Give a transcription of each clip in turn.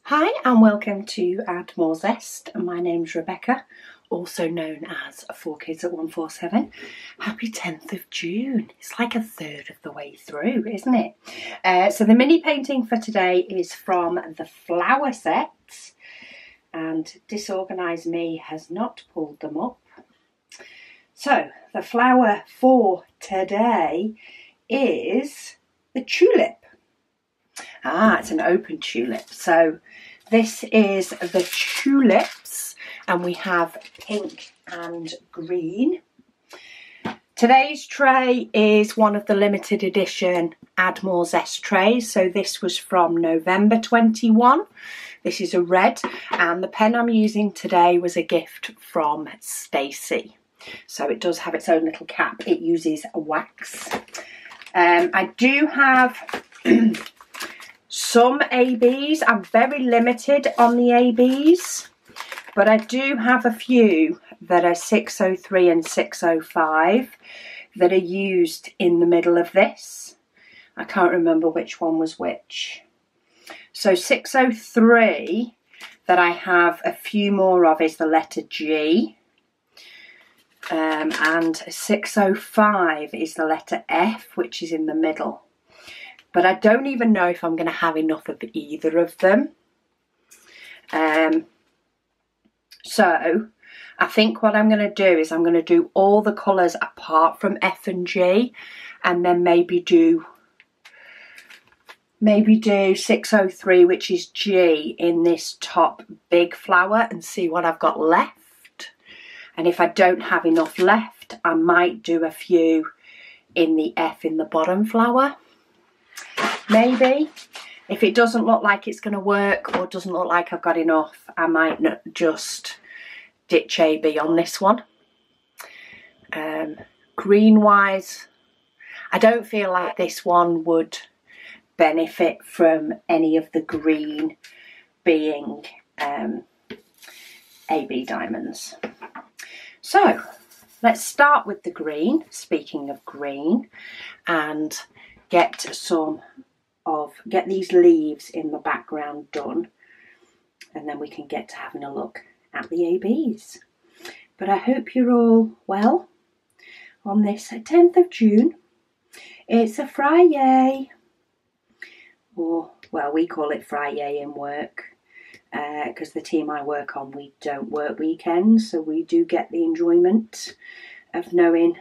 Hi and welcome to Add More Zest. My name's Rebecca, also known as 4Kids at 147. Happy 10th of June. It's like a third of the way through, isn't it? So the mini painting for today is from the flower set, and Disorganised Me has not pulled them up. So the flower for today is the tulip. It's an open tulip. So this is the tulips, and we have pink and green. Today's tray is one of the limited edition Add More Zest trays. So this was from November 21. This is a red, and the pen I'm using today was a gift from Stacey. So it does have its own little cap. It uses wax. I do have some ABs. I'm very limited on the ABs, but I do have a few that are 603 and 605 that are used in the middle of this. I can't remember which one was which. So 603 that I have a few more of is the letter G, and 605 is the letter F, which is in the middle. But I don't even know if I'm going to have enough of either of them. So I think what I'm going to do is I'm going to do all the colours apart from F and G, and then maybe do 603, which is G, in this top big flower, and see what I've got left. And if I don't have enough left, I might do a few in the F in the bottom flower. Maybe. If it doesn't look like it's going to work, or doesn't look like I've got enough, I might just ditch AB on this one. Green wise, I don't feel like this one would benefit from any of the green being AB diamonds. So let's start with the green, speaking of green, and get these leaves in the background done, and then we can get to having a look at the ABs. But I hope you're all well on this 10th of June. It's a Friday, or well, we call it Friday in work, because the team I work on, we don't work weekends, so we do get the enjoyment of knowing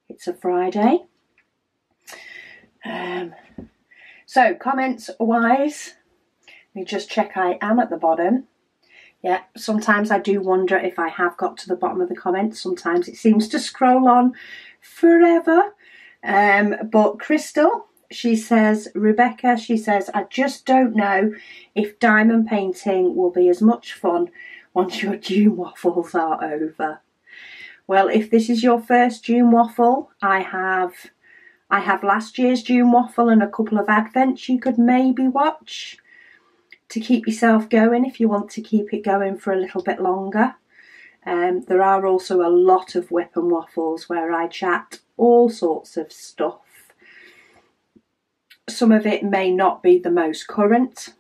it's a Friday. So comments wise, let me just check I am at the bottom. Yeah, sometimes I do wonder if I have got to the bottom of the comments. Sometimes it seems to scroll on forever. But Crystal, she says, Rebecca, she says, I just don't know if diamond painting will be as much fun once your June waffles are over. Well, if this is your first June waffle, I have last year's June waffle and a couple of advents you could maybe watch to keep yourself going if you want to keep it going for a little bit longer. There are also a lot of whip and waffles where I chat all sorts of stuff. Some of it may not be the most current,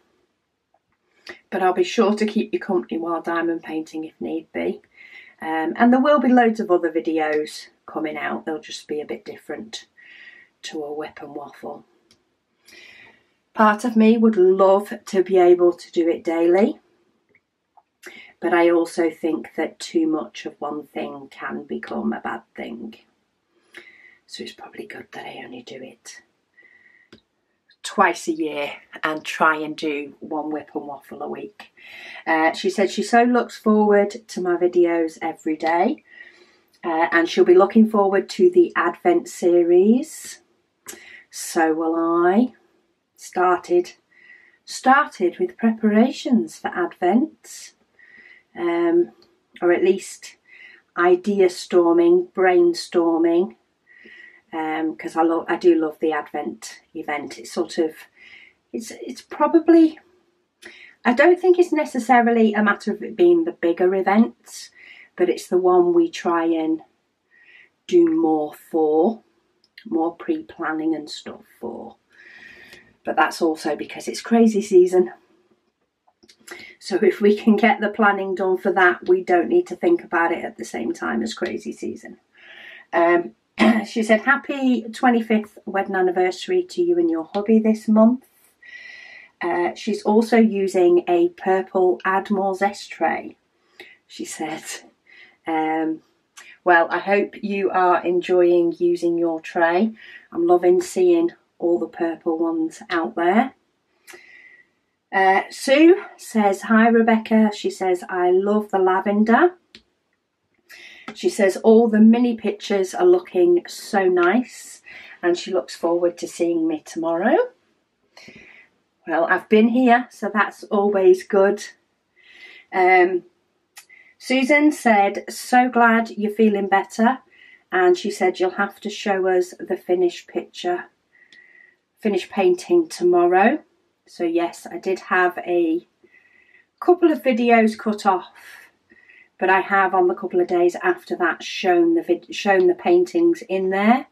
but I'll be sure to keep you company while diamond painting if need be. And there will be loads of other videos coming out. They'll just be a bit different to a whip and waffle. Part of me would love to be able to do it daily, but I also think that too much of one thing can become a bad thing. So it's probably good that I only do it twice a year and try and do one whip and waffle a week. She said she so looks forward to my videos every day, and she'll be looking forward to the Advent series. So will I. Started with preparations for Advent, or at least idea storming, brainstorming, because I do love the Advent event. It's sort of, it's probably, I don't think it's necessarily a matter of it being the bigger event, but it's the one we try and do more pre-planning and stuff for. But that's also because it's crazy season. So if we can get the planning done for that, we don't need to think about it at the same time as crazy season. She said, happy 25th wedding anniversary to you and your hubby this month. She's also using a purple Add More Zest tray. She said, well, I hope you are enjoying using your tray. I'm loving seeing all the purple ones out there. Sue says, hi Rebecca. She says, I love the lavender. She says all the mini pictures are looking so nice and she looks forward to seeing me tomorrow. Well, I've been here, so that's always good. Susan said, so glad you're feeling better, and she said you'll have to show us the finished painting tomorrow. So yes, I did have a couple of videos cut off, but I have on the couple of days after that shown the paintings in there,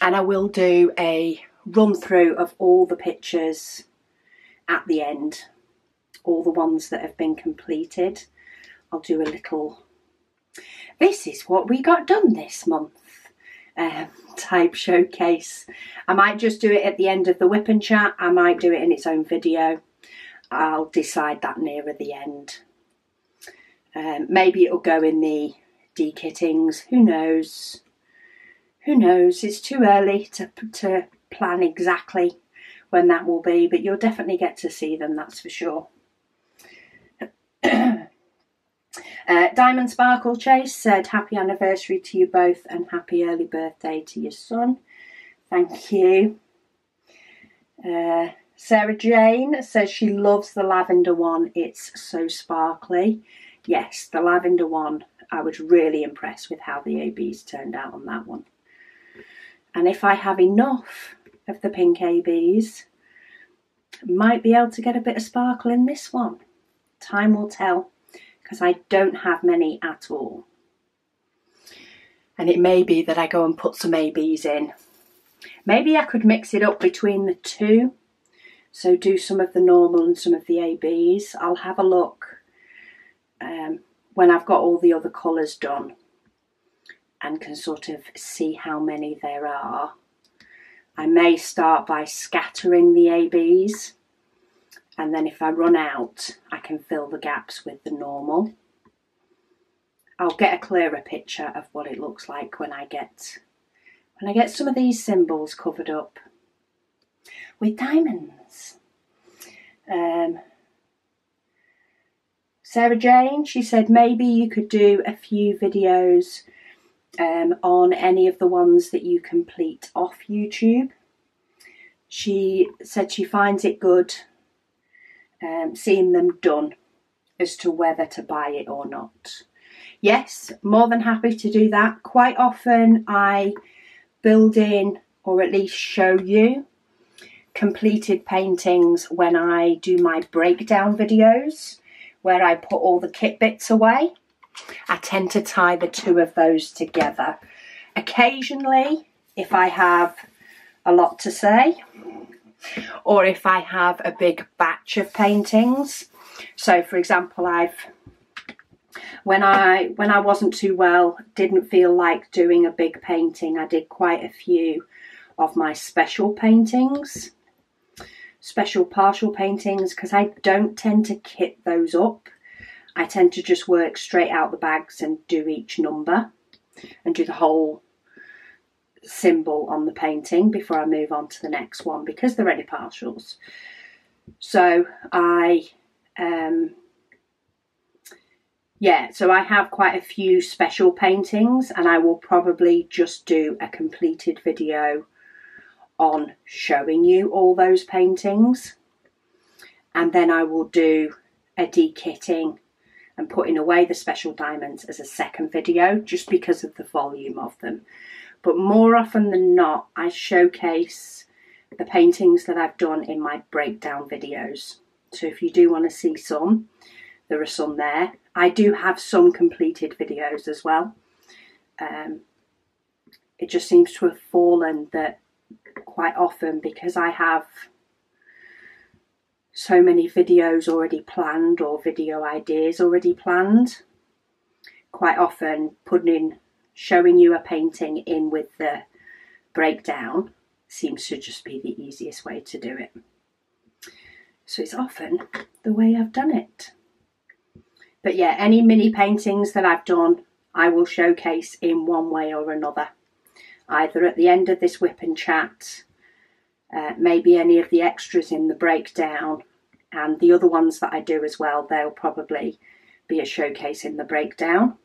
and I will do a run through of all the pictures at the end, all the ones that have been completed. I'll do a little, this is what we got done this month type showcase. I might just do it at the end of the whip and chat. I might do it in its own video. I'll decide that nearer the end. Maybe it'll go in the dekittings. Who knows? Who knows? It's too early to plan exactly when that will be, but you'll definitely get to see them, that's for sure. Diamond Sparkle Chase said, happy anniversary to you both and happy early birthday to your son. Thank you. Sarah Jane says she loves the lavender one. It's so sparkly. Yes, the lavender one, I was really impressed with how the ABs turned out on that one. And if I have enough of the pink ABs, might be able to get a bit of sparkle in this one. Time will tell, because I don't have many at all. And it may be that I go and put some ABs in. Maybe I could mix it up between the two. So do some of the normal and some of the ABs. I'll have a look when I've got all the other colours done and can sort of see how many there are. I may start by scattering the ABs, and then if I run out, I can fill the gaps with the normal. I'll get a clearer picture of what it looks like when I get some of these symbols covered up with diamonds. Sarah Jane, she said maybe you could do a few videos on any of the ones that you complete off YouTube. She said she finds it good seeing them done as to whether to buy it or not. Yes, more than happy to do that. Quite often I build in, or at least show you, completed paintings when I do my breakdown videos where I put all the kit bits away. I tend to tie the two of those together. Occasionally, if I have a lot to say, or if I have a big batch of paintings. So for example, when I wasn't too well, didn't feel like doing a big painting, I did quite a few of my special paintings, special partial paintings, because I don't tend to kit those up. I tend to just work straight out the bags and do each number and do the whole symbol on the painting before I move on to the next one, because they're only partials. So I have quite a few special paintings, and I will probably just do a completed video on showing you all those paintings, and then I will do a dekitting and putting away the special diamonds as a second video, just because of the volume of them. But more often than not, I showcase the paintings that I've done in my breakdown videos. So if you do want to see some, there are some there. I do have some completed videos as well. It just seems to have fallen that quite often, because I have so many videos already planned or video ideas already planned. Quite often showing you a painting in with the breakdown seems to just be the easiest way to do it. So it's often the way I've done it. But yeah, any mini paintings that I've done, I will showcase in one way or another. Either at the end of this whip and chat, maybe any of the extras in the breakdown, and the other ones that I do as well, they'll probably be a showcase in the breakdown.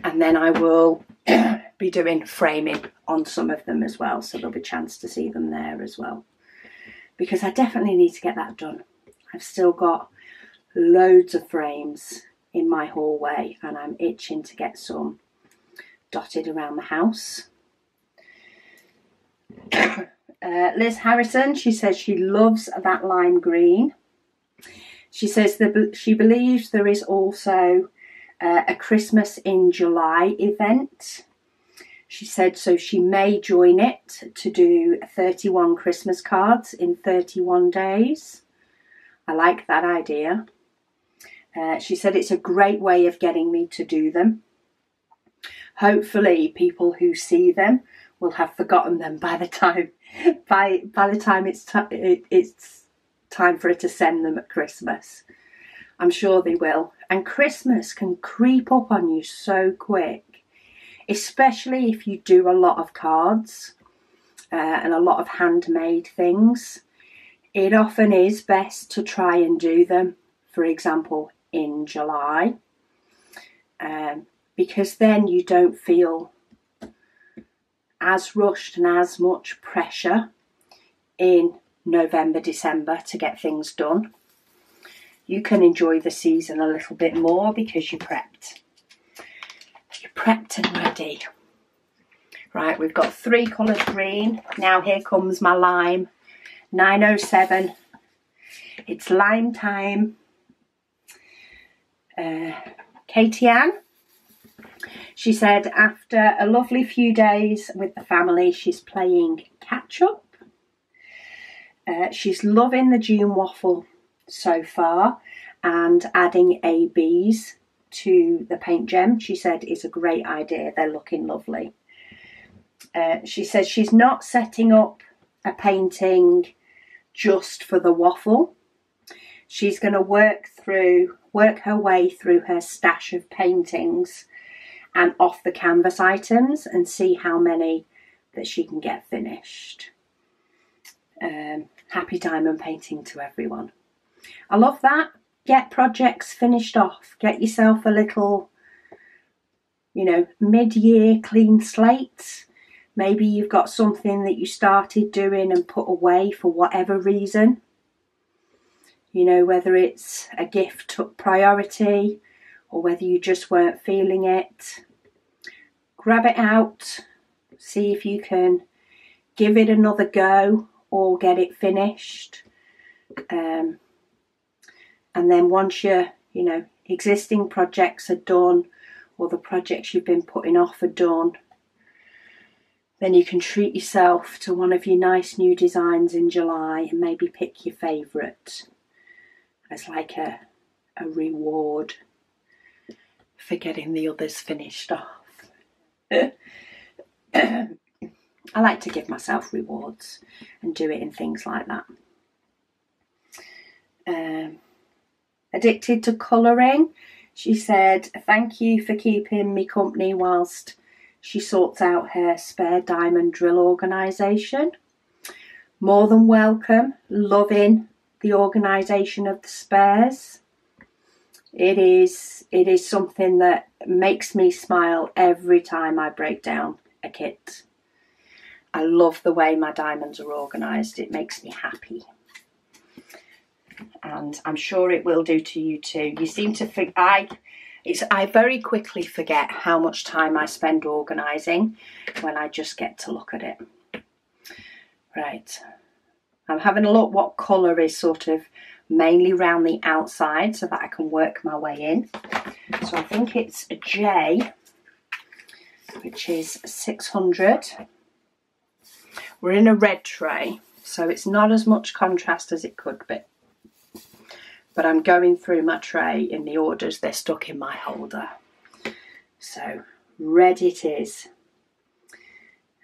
And then I will be doing framing on some of them as well, so there'll be a chance to see them there as well. Because I definitely need to get that done. I've still got loads of frames in my hallway and I'm itching to get some dotted around the house. Liz Harrison, she says she loves that lime green. She says that she believes there is also a Christmas in July event. She said so she may join it to do 31 Christmas cards in 31 days. I like that idea. She said it's a great way of getting me to do them. Hopefully people who see them will have forgotten them by the time it's time for her to send them at Christmas. I'm sure they will. And Christmas can creep up on you so quick, especially if you do a lot of cards and a lot of handmade things. It often is best to try and do them, for example, in July, because then you don't feel as rushed and as much pressure in November, December to get things done. You can enjoy the season a little bit more because you're prepped. You're prepped and ready. Right, we've got 3 colours green. Now here comes my lime. 907. It's lime time. Katie Ann, she said after a lovely few days with the family, she's playing catch up. She's loving the June Waffle so far, and adding ABs to the paint gem, she said, is a great idea. They're looking lovely. She says she's not setting up a painting just for the waffle. She's going to work her way through her stash of paintings and off the canvas items and see how many that she can get finished. Happy diamond painting to everyone. I love that. Get projects finished off. Get yourself a little, mid-year clean slate. Maybe you've got something that you started doing and put away for whatever reason. Whether it's a gift took priority or whether you just weren't feeling it. Grab it out. See if you can give it another go or get it finished. And then once your, existing projects are done or the projects you've been putting off are done, then you can treat yourself to one of your nice new designs in July and maybe pick your favourite as like a reward for getting the others finished off. I like to give myself rewards and do it in things like that. Addicted to colouring, she said, thank you for keeping me company whilst she sorts out her spare diamond drill organisation. More than welcome. Loving the organisation of the spares. It is something that makes me smile every time I break down a kit. I love the way my diamonds are organised. It makes me happy. And I'm sure it will do to you too. You seem to think I very quickly forget how much time I spend organising when I just get to look at it. Right. I'm having a look what colour is sort of mainly round the outside so that I can work my way in. So I think it's a J, which is 600. We're in a red tray, so it's not as much contrast as it could be. But I'm going through my tray in the orders they're stuck in my holder. So red it is.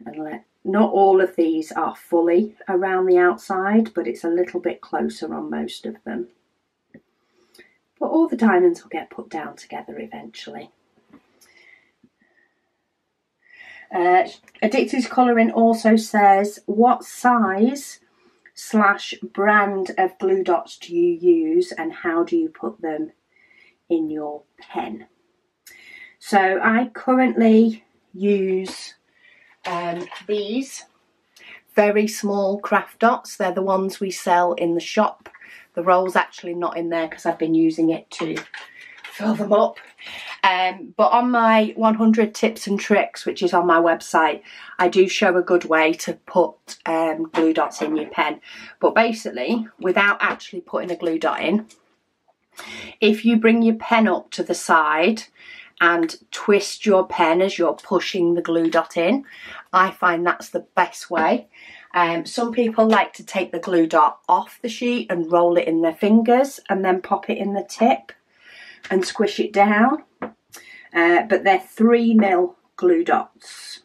And not all of these are fully around the outside, but it's a little bit closer on most of them. But all the diamonds will get put down together eventually. Addicted Colouring also says, what size / brand of glue dots do you use and how do you put them in your pen? So I currently use these very small craft dots. They're the ones we sell in the shop. The roll's actually not in there because I've been using it to fill them up. But on my 100 tips and tricks, which is on my website, I do show a good way to put glue dots in your pen. But basically, without actually putting a glue dot in, if you bring your pen up to the side and twist your pen as you're pushing the glue dot in, I find that's the best way. Some people like to take the glue dot off the sheet and roll it in their fingers and then pop it in the tip and squish it down. But they're 3mm glue dots,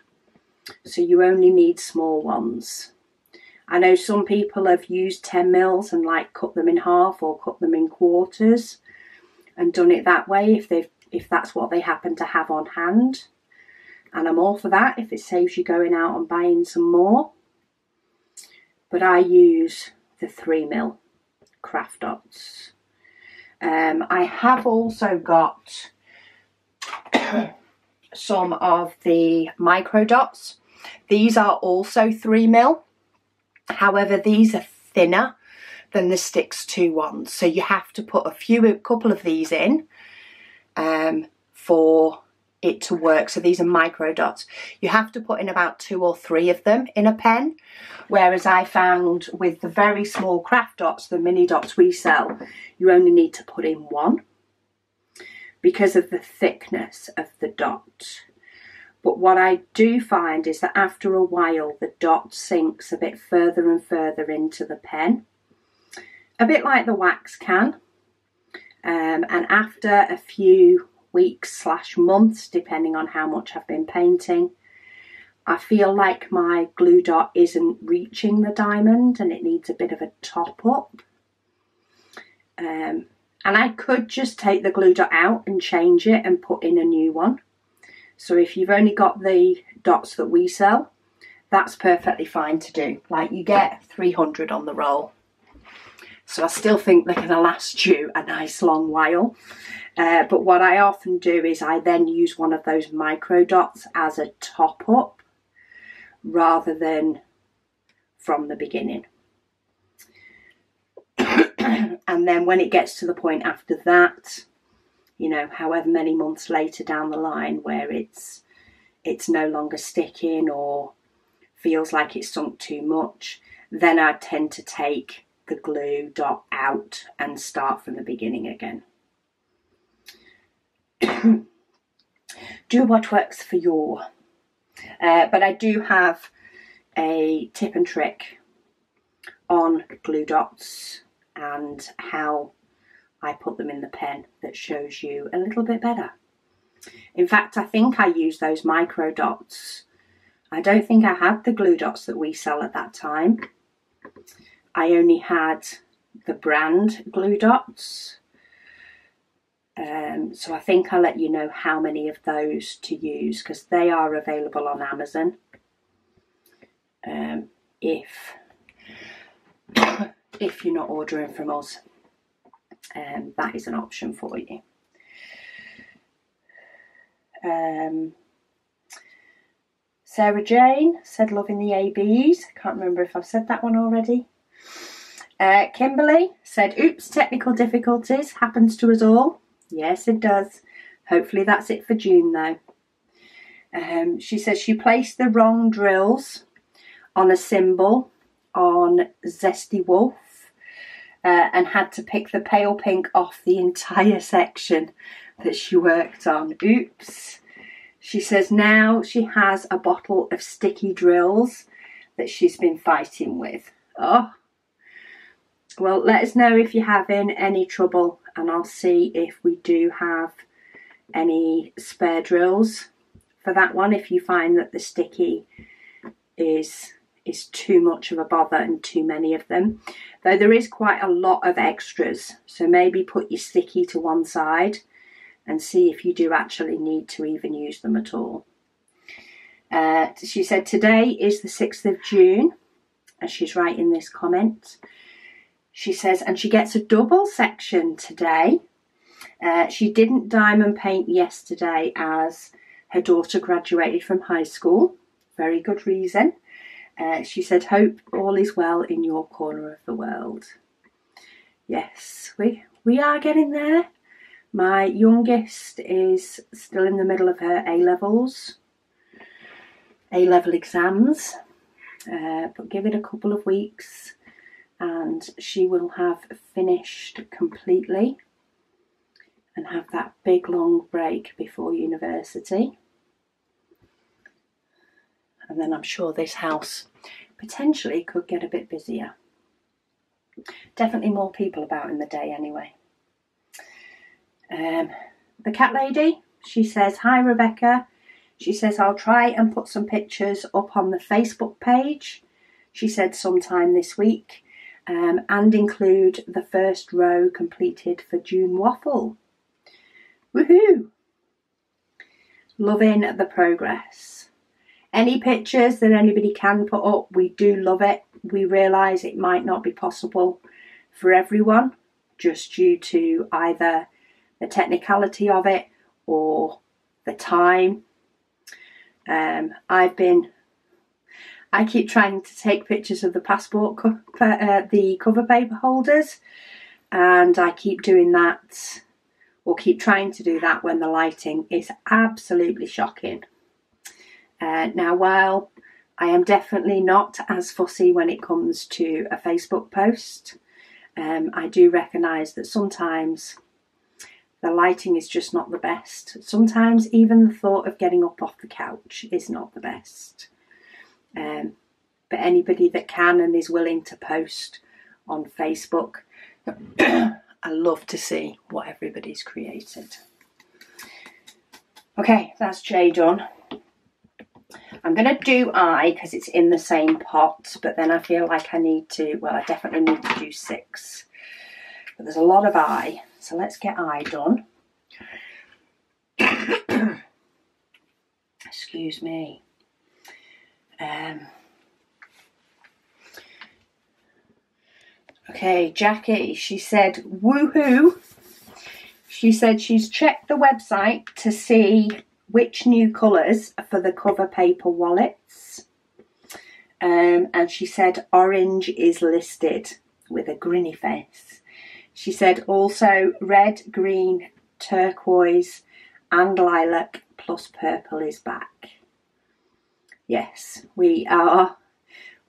so you only need small ones. I know some people have used 10mm and like cut them in half or cut them in quarters and done it that way if that's what they happen to have on hand. And I'm all for that if it saves you going out and buying some more. But I use the 3mm craft dots. I have also got some of the micro dots. These are also 3mm. However, these are thinner than the Sticks 2 ones. So you have to put a couple of these in for it to work. So these are micro dots. You have to put in about 2 or 3 of them in a pen. Whereas I found with the very small craft dots, the mini dots we sell, you only need to put in 1 because of the thickness of the dot. But what I do find is that after a while, the dot sinks a bit further and further into the pen, a bit like the wax can. And after a few weeks / months, depending on how much I've been painting, I feel like my glue dot isn't reaching the diamond and it needs a bit of a top up. And I could just take the glue dot out and change it and put in a new one. So if you've only got the dots that we sell, that's perfectly fine to do. Like, you get 300 on the roll. So I still think they're going to last you a nice long while. But what I often do is I then use one of those micro dots as a top up rather than from the beginning. And then when it gets to the point after that, you know, however many months later down the line where it's no longer sticking or feels like it's sunk too much, then I tend to take the glue dot out and start from the beginning again. Do what works for you. But I do have a tip and trick on glue dots and how I put them in the pen that shows you a little bit better. In fact, I think I used those micro dots. I don't think I had the glue dots that we sell at that time. I only had the brand glue dots. So I think I'll let you know how many of those to use because they are available on Amazon. If you're not ordering from us, that is an option for you. Sarah Jane said loving the ABs. Can't remember if I've said that one already. Kimberly said, oops, technical difficulties, happens to us all. Yes, it does. Hopefully that's it for June though. She says she placed the wrong drills on a symbol on Zesty Wolf and had to pick the pale pink off the entire section that she worked on. Oops. She says now she has a bottle of sticky drills that she's been fighting with. Oh, well, let us know if you're having any trouble, and I'll see if we do have any spare drills for that one, if you find that the sticky is too much of a bother and too many of them. Though there is quite a lot of extras, so maybe put your sticky to one side and see if you do actually need to even use them at all. She said today is the 6th of June, as she's writing this comment. She says, and she gets a double section today. She didn't diamond paint yesterday as her daughter graduated from high school. Very good reason. She said, hope all is well in your corner of the world. Yes, we are getting there. My youngest is still in the middle of her A-level exams. But give it a couple of weeks and she will have finished completely and have that big long break before university. And then I'm sure this house potentially could get a bit busier. Definitely more people about in the day anyway. The cat lady, she says, hi Rebecca. She says, I'll try and put some pictures up on the Facebook page. She said sometime this week, and include the first row completed for June Waffle. Woohoo! Loving the progress. Any pictures that anybody can put up, we do love it. We realise it might not be possible for everyone, just due to either the technicality of it or the time. I keep trying to take pictures of the passport the cover paper holders, and I keep doing that, or keep trying to do that, when the lighting is absolutely shocking. Now, while I am definitely not as fussy when it comes to a Facebook post, I do recognise that sometimes the lighting is just not the best. Sometimes even the thought of getting up off the couch is not the best. But anybody that can and is willing to post on Facebook, I love to see what everybody's created. Okay, that's J done. I'm going to do I because it's in the same pot, but then I feel like I need to, well, I definitely need to do 6. But there's a lot of I, so let's get I done. Excuse me. Okay, Jackie, she said, woohoo. She said she's checked the website to see which new colours for the cover paper wallets. And she said orange is listed with a grinny face. She said also red, green, turquoise and lilac plus purple is back. Yes, we are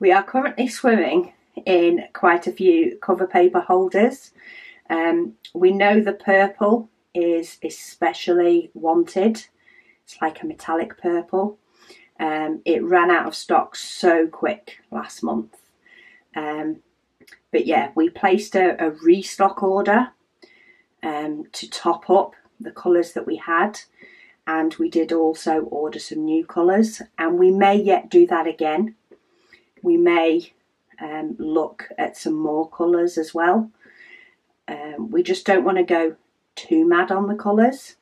currently swimming in quite a few cover paper holders. We know the purple is especially wanted. It's like a metallic purple. It ran out of stock so quick last month. But yeah, we placed a restock order to top up the colours that we had. And we did also order some new colours. And we may yet do that again. We may look at some more colours as well. We just don't want to go too mad on the colours.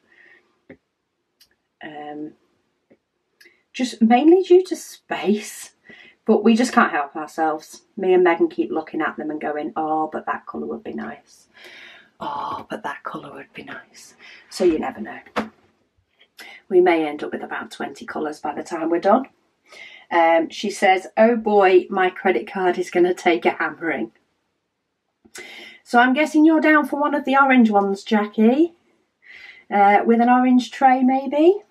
Just mainly due to space, but we just can't help ourselves. Me and Megan keep looking at them and going, oh, but that colour would be nice. Oh, but that colour would be nice. So you never know. We may end up with about 20 colours by the time we're done. She says, oh boy, my credit card is going to take a hammering. So I'm guessing you're down for one of the orange ones, Jackie. With an orange tray maybe.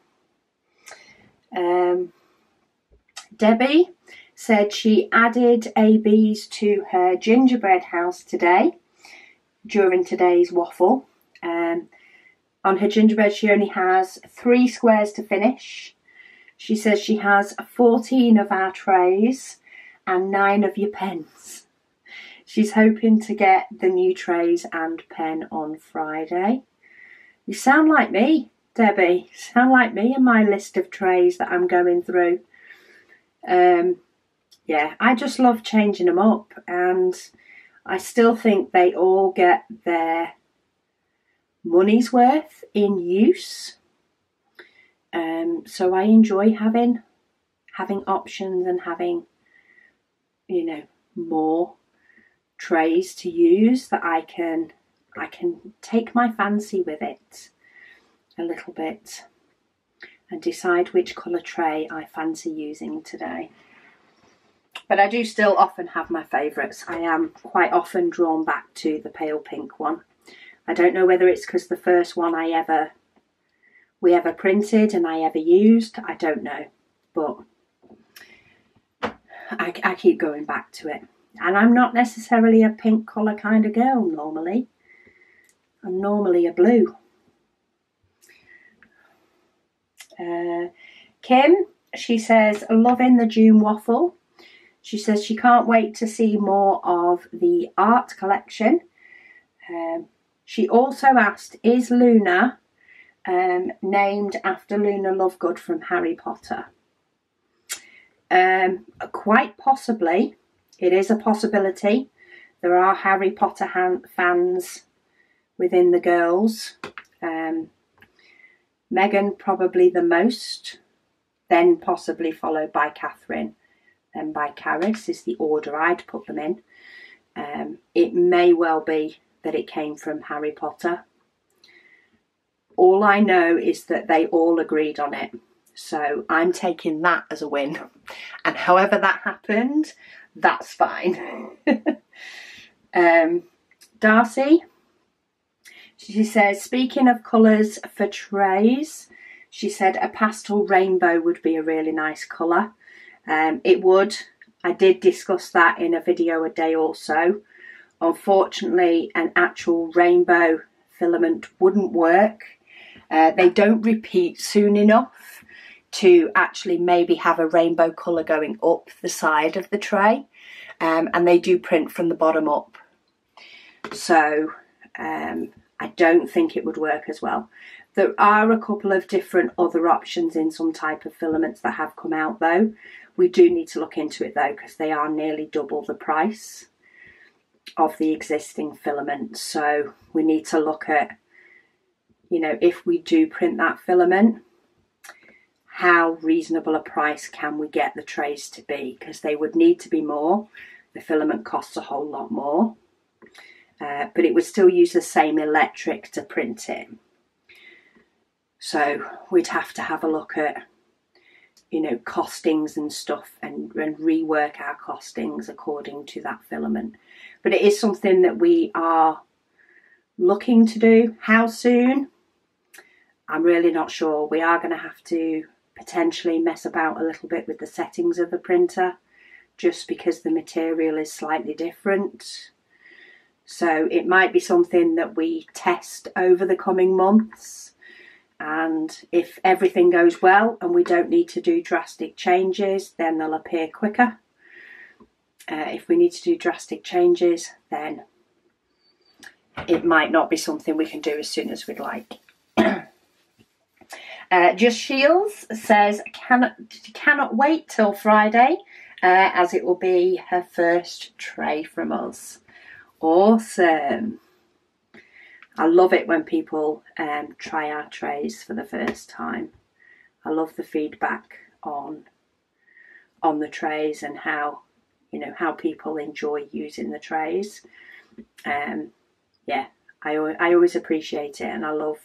Debbie said she added ABs to her gingerbread house today during today's waffle. On her gingerbread she only has 3 squares to finish. She says she has 14 of our trays and 9 of your pens. She's hoping to get the new trays and pen on Friday. You sound like me, Debbie. Sound like me and my list of trays that I'm going through. Yeah, I just love changing them up, and I still think they all get their money's worth in use. So I enjoy having options and having, you know, more trays to use that I can take my fancy with it a little bit and decide which colour tray I fancy using today. But I do still often have my favourites. I am quite often drawn back to the pale pink one. I don't know whether it's because the first one we ever printed and I ever used. I don't know, but I keep going back to it. And I'm not necessarily a pink colour kind of girl normally. I'm normally a blue. Kim, she says, loving the June Waffle. She says she can't wait to see more of the art collection. She also asked, is Luna named after Luna Lovegood from Harry Potter? Quite possibly. It is a possibility. There are Harry Potter fans within the girls. Megan probably the most, then possibly followed by Catherine, then by Caris is the order I'd put them in. It may well be that it came from Harry Potter. All I know is that they all agreed on it. So I'm taking that as a win. And however that happened, that's fine. Darcy, she says, speaking of colours for trays, she said a pastel rainbow would be a really nice colour. It would. I did discuss that in a video a day or so. Unfortunately, an actual rainbow filament wouldn't work. They don't repeat soon enough to actually maybe have a rainbow colour going up the side of the tray. And they do print from the bottom up. So I don't think it would work as well. There are a couple of different other options in some type of filaments that have come out though. We do need to look into it though, because they are nearly double the price of the existing filament. So we need to look at, you know, if we do print that filament, how reasonable a price can we get the trays to be? Because they would need to be more. The filament costs a whole lot more. But it would still use the same electric to print it. So we'd have to have a look at, you know, costings and stuff and rework our costings according to that filament. But it is something that we are looking to do. How soon? I'm really not sure. We are going to have to potentially mess about a little bit with the settings of the printer, just because the material is slightly different. So it might be something that we test over the coming months, and if everything goes well and we don't need to do drastic changes, then they'll appear quicker. If we need to do drastic changes, then it might not be something we can do as soon as we'd like. Just Shields says cannot wait till Friday, as it will be her first tray from us. Awesome. I love it when people try our trays for the first time. I love the feedback on the trays and how, you know, how people enjoy using the trays. Yeah, I always appreciate it, and I love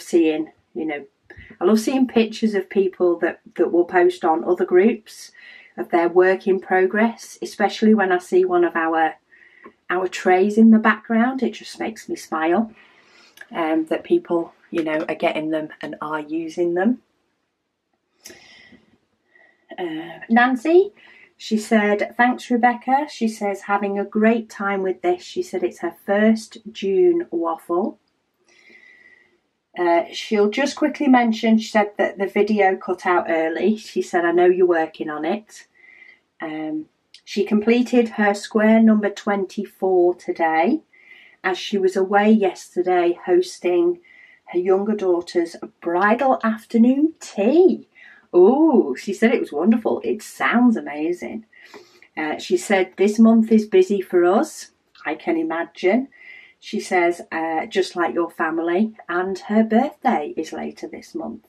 seeing, you know, I love seeing pictures of people that will post on other groups of their work in progress, especially when I see one of our trays in the background. It just makes me smile that people, you know, are getting them and are using them. Nancy, she said, thanks Rebecca. She says, having a great time with this. She said it's her first June waffle. She'll just quickly mention, she said that the video cut out early. She said, I know you're working on it. She completed her square number 24 today, as she was away yesterday hosting her younger daughter's bridal afternoon tea. Oh, she said it was wonderful. It sounds amazing. She said this month is busy for us. I can imagine. She says, just like your family, and her birthday is later this month.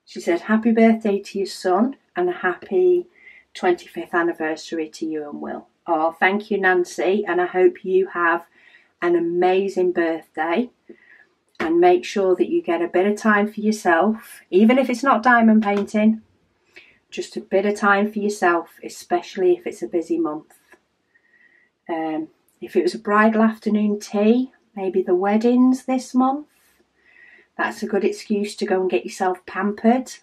She said, happy birthday to your son and a happy 25th anniversary to you and Will. Oh, thank you, Nancy, and I hope you have an amazing birthday, and make sure that you get a bit of time for yourself, even if it's not diamond painting, just a bit of time for yourself, especially if it's a busy month. If it was a bridal afternoon tea, maybe the weddings this month, that's a good excuse to go and get yourself pampered.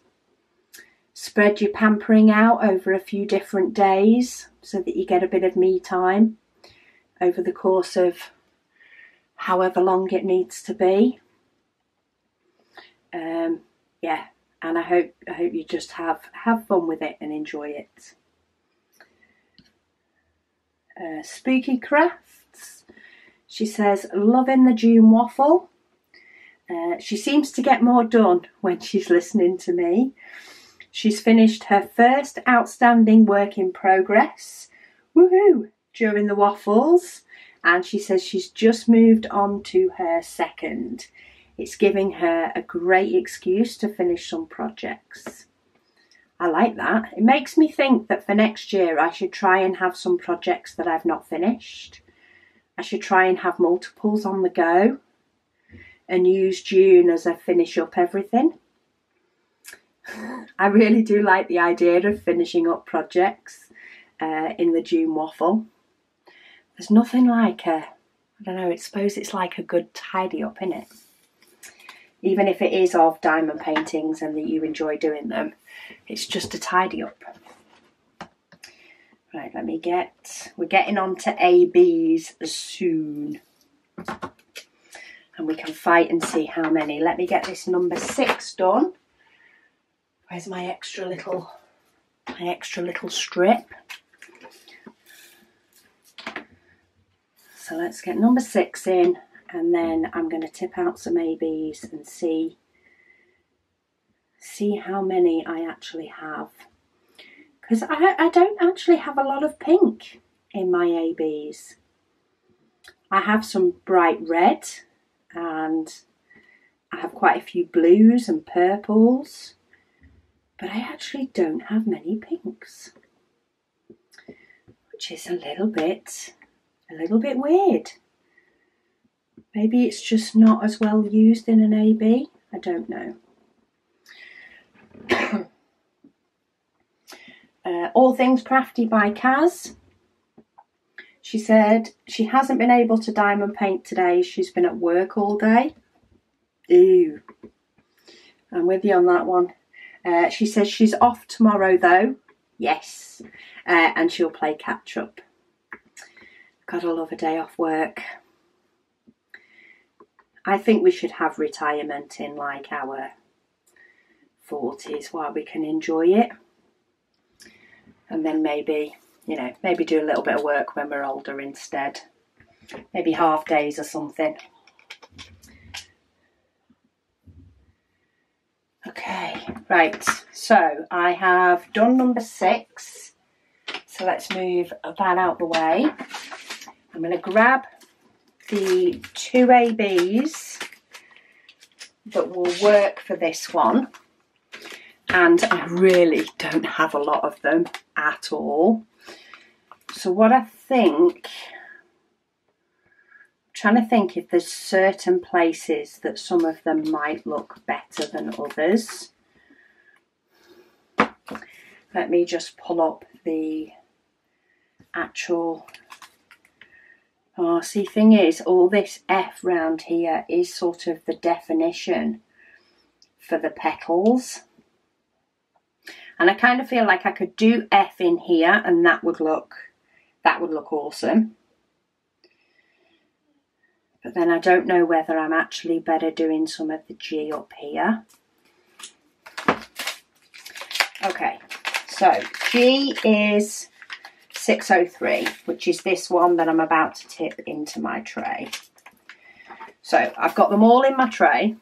Spread your pampering out over a few different days so that you get a bit of me time over the course of however long it needs to be. Yeah, and I hope you just have fun with it and enjoy it. Spooky Crafts. She says, loving the June Waffle. She seems to get more done when she's listening to me. She's finished her first outstanding work in progress, woohoo, during the waffles, and she says she's just moved on to her second. It's giving her a great excuse to finish some projects. I like that. It makes me think that for next year I should try and have some projects that I've not finished. I should try and have multiples on the go and use June as I finish up everything. I really do like the idea of finishing up projects in the June Waffle. There's nothing like I don't know, I suppose it's like a good tidy up, innit? Even if it is of diamond paintings and that you enjoy doing them, it's just a tidy up. Right, we're getting on to ABs soon. And we can fight and see how many. Let me get this number 6 done. Where's my extra little strip? So let's get number 6 in, and then I'm going to tip out some ABs and see how many I actually have. Because I don't actually have a lot of pink in my ABs. I have some bright red, and I have quite a few blues and purples, but I actually don't have many pinks, which is a little bit weird. Maybe it's just not as well used in an AB. I don't know. All Things Crafty by Kaz. She said she hasn't been able to diamond paint today. She's been at work all day. Ew. I'm with you on that one. She says she's off tomorrow though. Yes. And she'll play catch up. Gotta love a day off work. I think we should have retirement in like our 40s while we can enjoy it. And then maybe do a little bit of work when we're older instead. Maybe half days or something. Okay, right. So I have done number 6. So let's move that out the way. I'm going to grab the 2 ABs that will work for this one. And I really don't have a lot of them at all. So what I think, I'm trying to think if there's certain places that some of them might look better than others. Let me just pull up the actual, see, thing is, all this F round here is sort of the definition for the petals. And I kind of feel like I could do F in here and that would look awesome. But then I don't know whether I'm actually better doing some of the G up here. Okay, so G is 603, which is this one that I'm about to tip into my tray. So I've got them all in my tray.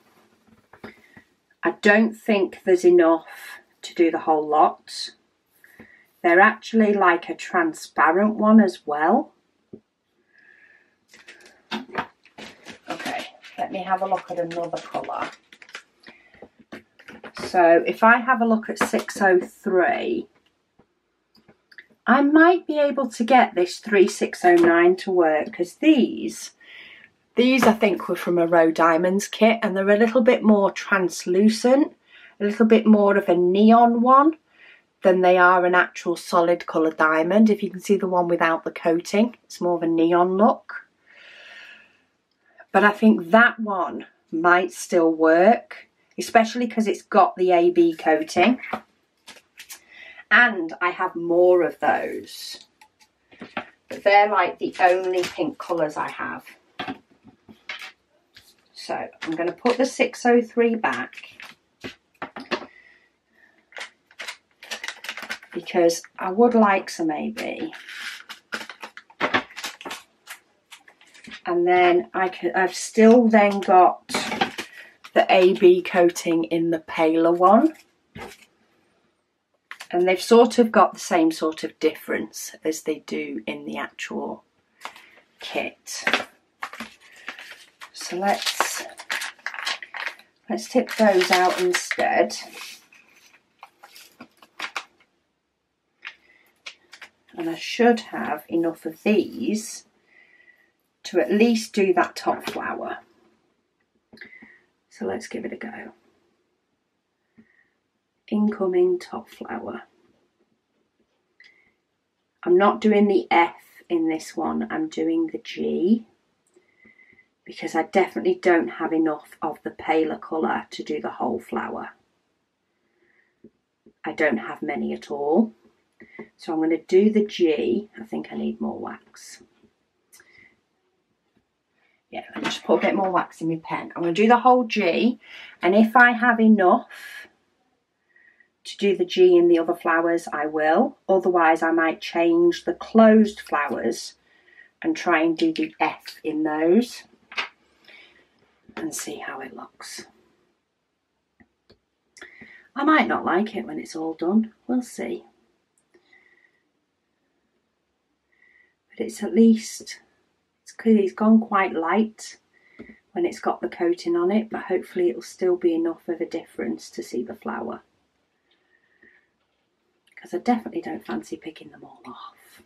I don't think there's enough to do the whole lot. They're actually like a transparent one as well. Okay, let me have a look at another colour. So if I have a look at 603, I might be able to get this 3609 to work, because these I think were from a Row Diamonds kit, and they're a little bit more translucent, a little bit more of a neon one than they are an actual solid colour diamond. If you can see the one without the coating, it's more of a neon look. But I think that one might still work, especially because it's got the AB coating. And I have more of those. But they're like the only pink colours I have. So I'm going to put the 603 back, because I would like some AB. And then I've still then got the AB coating in the paler one. And they've sort of got the same sort of difference as they do in the actual kit. So let's tip those out instead. And I should have enough of these to at least do that top flower. So let's give it a go. Incoming top flower. I'm not doing the F in this one, I'm doing the G, because I definitely don't have enough of the paler colour to do the whole flower. I don't have many at all. So I'm going to do the G. I think I need more wax. Yeah, let me just put a bit more wax in my pen. I'm going to do the whole G, and if I have enough to do the G in the other flowers, I will. Otherwise, I might change the closed flowers and try and do the F in those and see how it looks. I might not like it when it's all done. We'll see. But it's at least, it's gone quite light when it's got the coating on it, but hopefully it'll still be enough of a difference to see the flower. Because I definitely don't fancy picking them all off.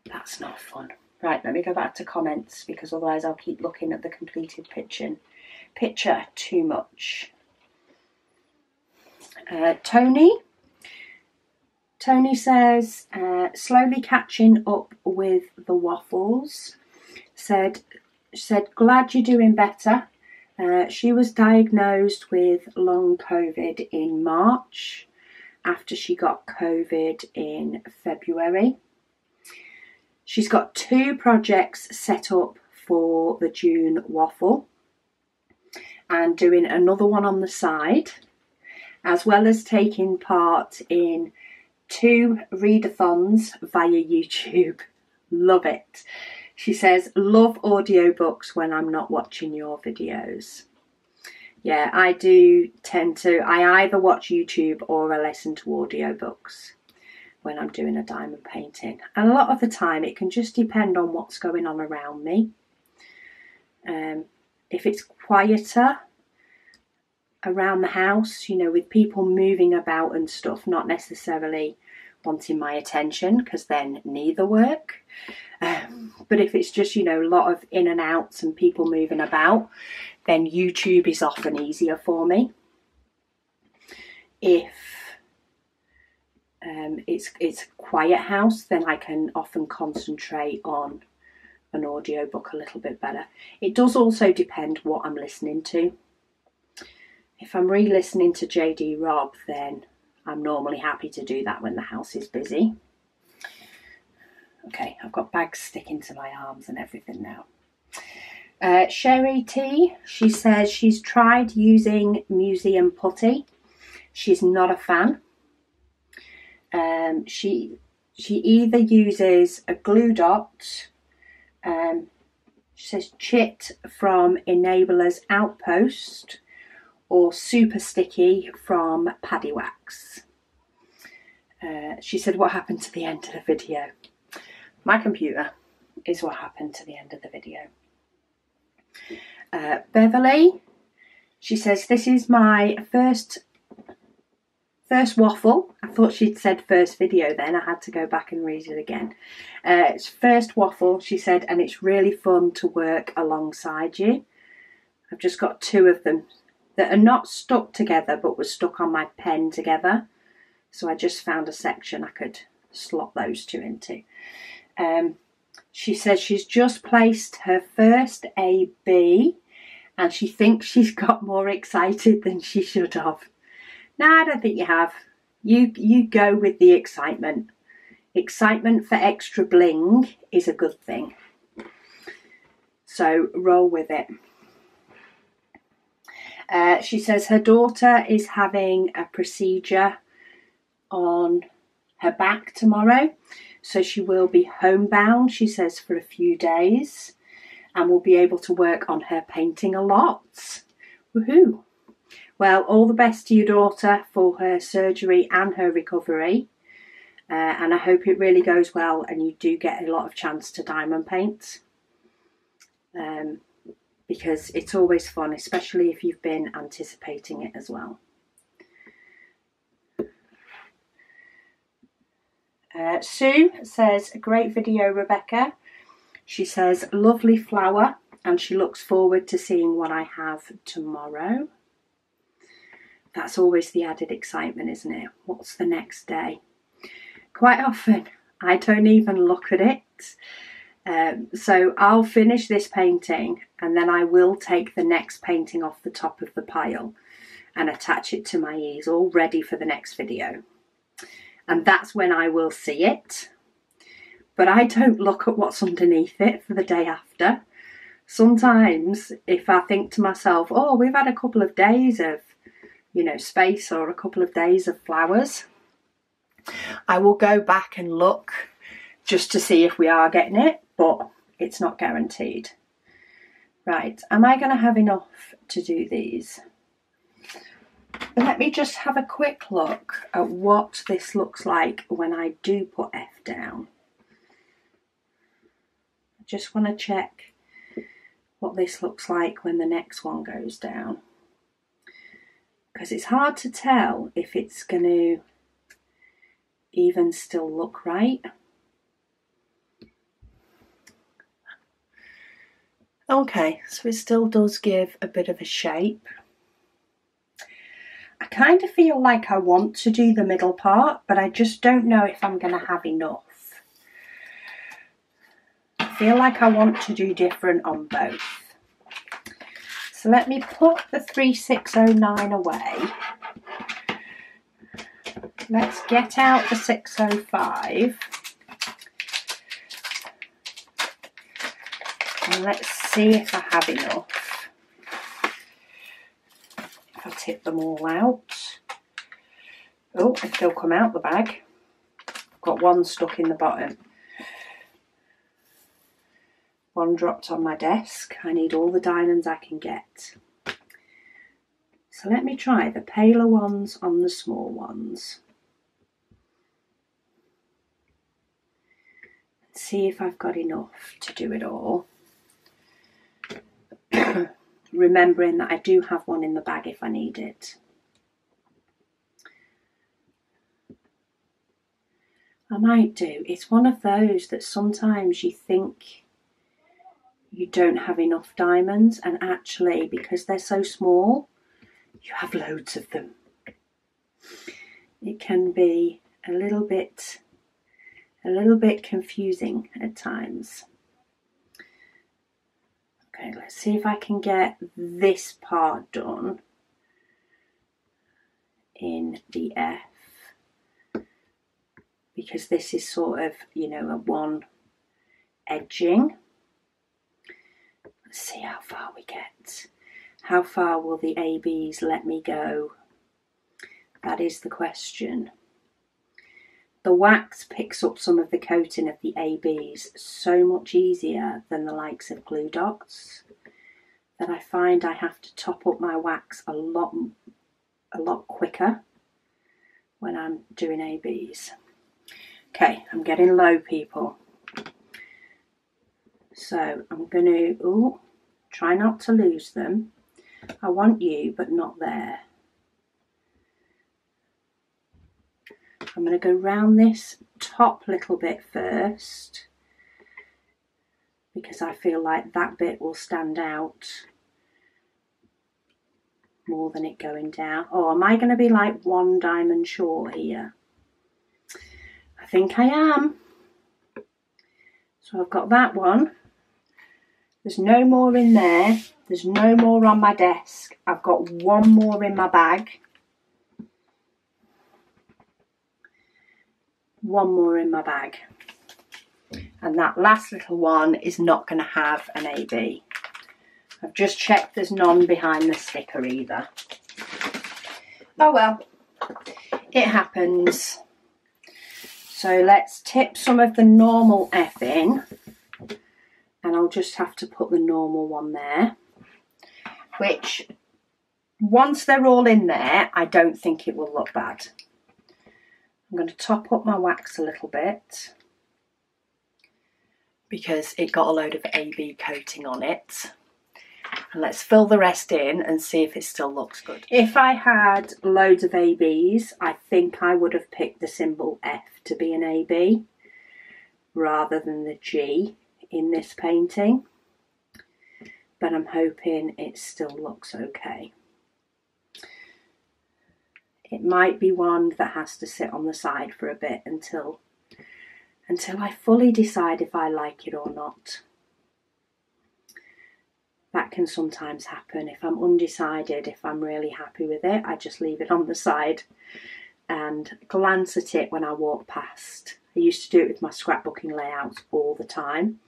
That's not fun. Right, let me go back to comments, because otherwise I'll keep looking at the completed picture too much. Tony says, slowly catching up with the waffles. Said, glad you're doing better. She was diagnosed with long COVID in March, after she got COVID in February. She's got 2 projects set up for the June Waffle and doing another one on the side, as well as taking part in 2 readathons via YouTube. Love it. She says, love audiobooks when I'm not watching your videos. Yeah, I do tend to, I either watch YouTube or I listen to audiobooks when I'm doing a diamond painting. And a lot of the time it can just depend on what's going on around me. If it's quieter around the house, you know, with people moving about and stuff, not necessarily wanting my attention, because then neither work. But if it's just, you know, a lot of in and outs and people moving about, then YouTube is often easier for me. If it's a quiet house, then I can often concentrate on an audiobook a little bit better. It does also depend what I'm listening to. If I'm re-listening to JD Robb, then I'm normally happy to do that when the house is busy. Okay, I've got bags sticking to my arms and everything now. Sherry T, she says she's tried using museum putty. She's not a fan. She She either uses a glue dot, she says Chit from Enabler's Outpost, or Super Sticky from Paddy Wax. She said, what happened to the end of the video? My computer is what happened to the end of the video. Beverly, she says, this is my first waffle. I thought she'd said first video then. I had to go back and read it again. It's first waffle, she said, and it's really fun to work alongside you. I've just got 2 of them that are not stuck together but were stuck on my pen together. So I just found a section I could slot those 2 into. She says she's just placed her first AB and she thinks she's got more excited than she should have. No, I don't think you have. You go with the excitement. Excitement for extra bling is a good thing. So roll with it. She says her daughter is having a procedure on her back tomorrow, so she will be homebound, she says, for a few days, and will be able to work on her painting a lot. Woohoo! Well, all the best to your daughter for her surgery and her recovery, and I hope it really goes well and you do get a lot of chance to diamond paint, because it's always fun, especially if you've been anticipating it as well. Sue says, a great video, Rebecca. She says, lovely flower, and she looks forward to seeing what I have tomorrow. That's always the added excitement, isn't it? What's the next day? Quite often, I don't even look at it. So I'll finish this painting and then I will take the next painting off the top of the pile and attach it to my easel, ready for the next video. And that's when I will see it. But I don't look at what's underneath it for the day after. Sometimes if I think to myself, oh, we've had a couple of days of, you know, space, or a couple of days of flowers, I will go back and look just to see if we are getting it, but it's not guaranteed. Right, am I going to have enough to do these? Let me just have a quick look at what this looks like when I do put F down. I just want to check what this looks like when the next one goes down, because it's hard to tell if it's going to even still look right. Okay, so it still does give a bit of a shape. I kind of feel like I want to do the middle part, but I just don't know if I'm going to have enough. I feel like I want to do different on both. So let me put the 3609 away. Let's get out the 605. And let's see if I have enough. If I tip them all out. Oh, if they'll come out the bag. I've got one stuck in the bottom. One dropped on my desk. I need all the diamonds I can get. So let me try the paler ones on the small ones. Let's see if I've got enough to do it all. Remembering that I do have one in the bag if I need it. I might do. It's one of those that sometimes you think you don't have enough diamonds, and actually, because they're so small, you have loads of them. It can be a little bit confusing at times. Okay, let's see if I can get this part done in the F, because this is sort of, you know, a one edging. Let's see how far we get. How far will the ABs let me go? That is the question. the wax picks up some of the coating of the ABs so much easier than the likes of glue dots that I find I have to top up my wax a lot quicker when I'm doing ABs. Okay, I'm getting low, people. So I'm going to try not to lose them. I want you, but not there. I'm going to go round this top little bit first because I feel like that bit will stand out more than it going down. Oh, am I going to be like one diamond short here? I think I am. So I've got that one. There's no more in there. There's no more on my desk. I've got one more in my bag. One more in my bag. And that last little one is not going to have an AB. I've just checked there's none behind the sticker either. Oh well, it happens. So let's tip some of the normal F in. And I'll just have to put the normal one there, which once they're all in there, I don't think it will look bad. I'm going to top up my wax a little bit because it got a load of AB coating on it. And let's fill the rest in and see if it still looks good. If I had loads of ABs, I think I would have picked the symbol F to be an AB rather than the G in this painting, but I'm hoping it still looks okay. It might be one that has to sit on the side for a bit until I fully decide if I like it or not. That can sometimes happen. If I'm undecided, if I'm really happy with it, I just leave it on the side and glance at it when I walk past. I used to do it with my scrapbooking layouts all the time.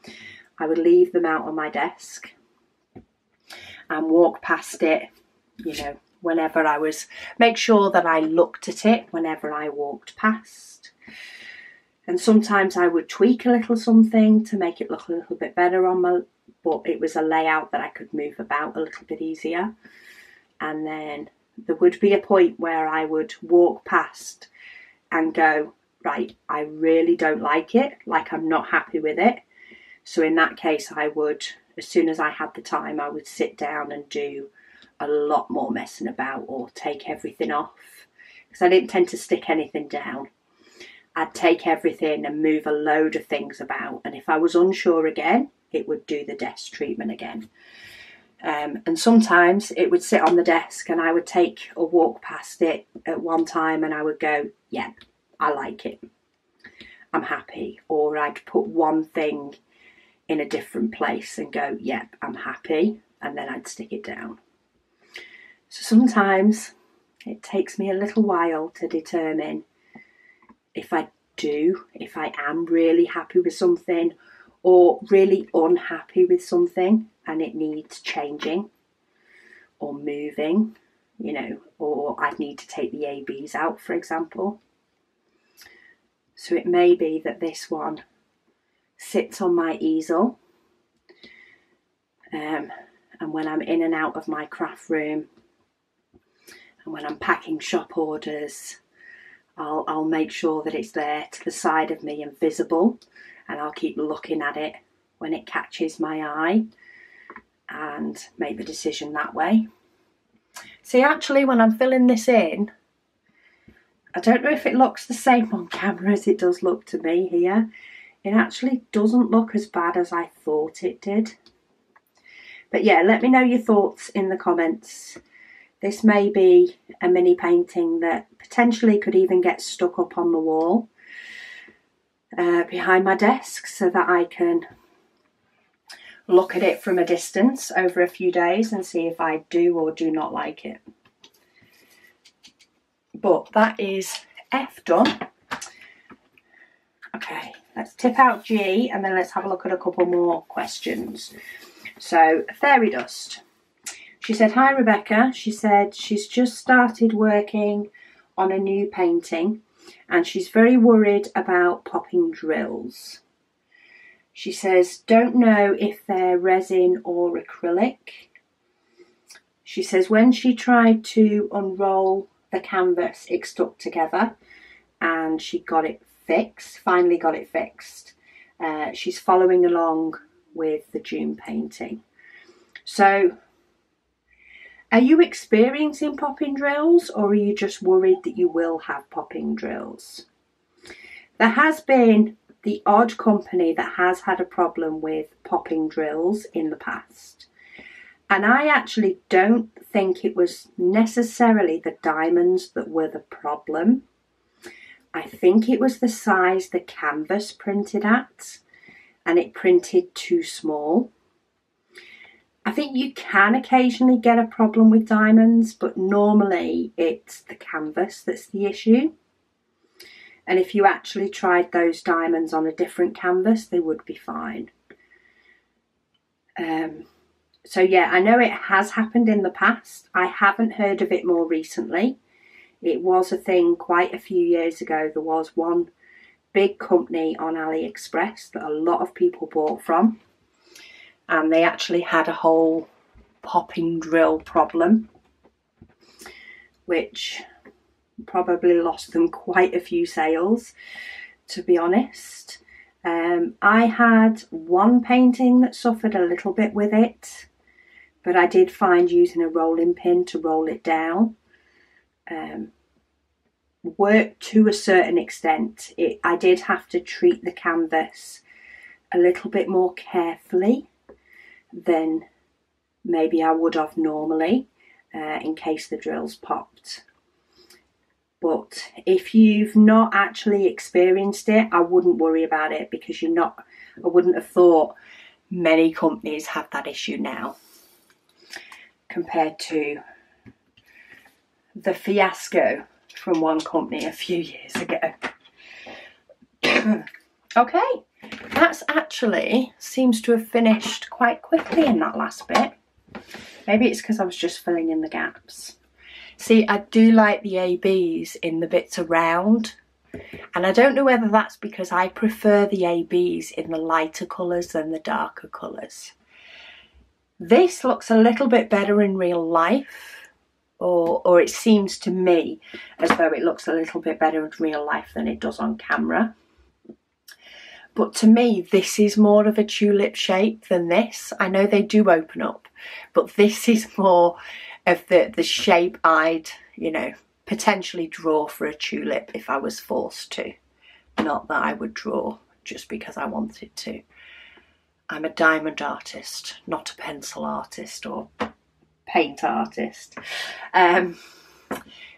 I would leave them out on my desk and walk past it, you know, whenever I was, make sure that I looked at it whenever I walked past. And sometimes I would tweak a little something to make it look a little bit better on my, but it was a layout that I could move about a little bit easier. And then there would be a point where I would walk past and go, right, I really don't like it, like I'm not happy with it. So in that case, I would, as soon as I had the time, I would sit down and do a lot more messing about or take everything off. Because I didn't tend to stick anything down. I'd take everything and move a load of things about. And if I was unsure again, it would do the desk treatment again. And sometimes it would sit on the desk and I would take a walk past it at one time and I would go, yeah, I like it, I'm happy. Or I'd put one thing in a different place and go, yep, I'm happy, and then I'd stick it down. So sometimes it takes me a little while to determine if I am really happy with something or really unhappy with something and it needs changing or moving, you know, or I'd need to take the ABs out, for example. So it may be that this one sits on my easel, and when I'm in and out of my craft room and when I'm packing shop orders, I'll make sure that it's there to the side of me and visible, and I'll keep looking at it when it catches my eye and make the decision that way. See, actually when I'm filling this in, I don't know if it looks the same on camera as it does look to me here. It actually doesn't look as bad as I thought it did. But yeah, let me know your thoughts in the comments. This may be a mini painting that potentially could even get stuck up on the wall behind my desk so that I can look at it from a distance over a few days and see if I do or do not like it. But that is F done. Okay, let's tip out G and then let's have a look at a couple more questions. So, Fairy Dust. She said, hi Rebecca. She said she's just started working on a new painting and she's very worried about popping drills. She says, don't know if they're resin or acrylic. She says when she tried to unroll the canvas, it stuck together and she got it fixed, finally got it fixed. She's following along with the June painting. So, are you experiencing popping drills, or are you just worried that you will have popping drills? There has been the odd company that has had a problem with popping drills in the past. And I actually don't think it was necessarily the diamonds that were the problem. I think it was the size the canvas printed at, and it printed too small. I think you can occasionally get a problem with diamonds, but normally it's the canvas that's the issue. And if you actually tried those diamonds on a different canvas, they would be fine. So yeah, I know it has happened in the past. I haven't heard of it more recently. It was a thing quite a few years ago. There was one big company on AliExpress that a lot of people bought from, and they actually had a whole popping drill problem, which probably lost them quite a few sales, to be honest. I had one painting that suffered a little bit with it, but I did find using a rolling pin to roll it down worked to a certain extent. I did have to treat the canvas a little bit more carefully than maybe I would have normally in case the drills popped. But if you've not actually experienced it, I wouldn't worry about it, because I wouldn't have thought many companies have that issue now compared to the fiasco from one company a few years ago. Okay, that's actually seems to have finished quite quickly in that last bit. Maybe it's because I was just filling in the gaps. See, I do like the ABs in the bits around, and I don't know whether that's because I prefer the ABs in the lighter colours than the darker colours. This looks a little bit better in real life, or it seems to me as though it looks a little bit better in real life than it does on camera. But to me, this is more of a tulip shape than this. I know they do open up, but this is more of the shape I'd, potentially draw for a tulip if I was forced to. Not that I would draw just because I wanted to. I'm a diamond artist, not a pencil artist or paint artist.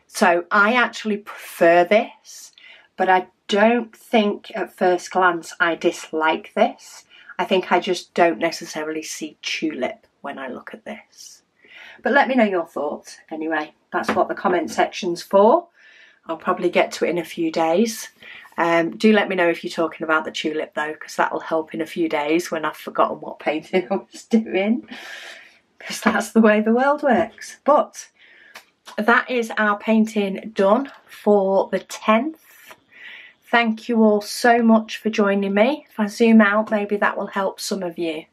So I actually prefer this, but I don't think at first glance I dislike this. I think I just don't necessarily see tulip when I look at this. But let me know your thoughts anyway. That's what the comment section's for. I'll probably get to it in a few days. Do let me know if you're talking about the tulip though, because that'll help in a few days when I've forgotten what painting I was doing, because that's the way the world works. But that is our painting done for the 10th. Thank you all so much for joining me. If I zoom out, maybe that will help some of you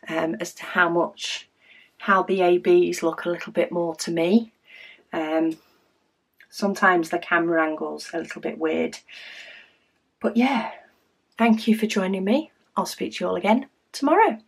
as to how the ABs look a little bit more to me. Sometimes the camera angle's a little bit weird. But yeah, thank you for joining me. I'll speak to you all again tomorrow.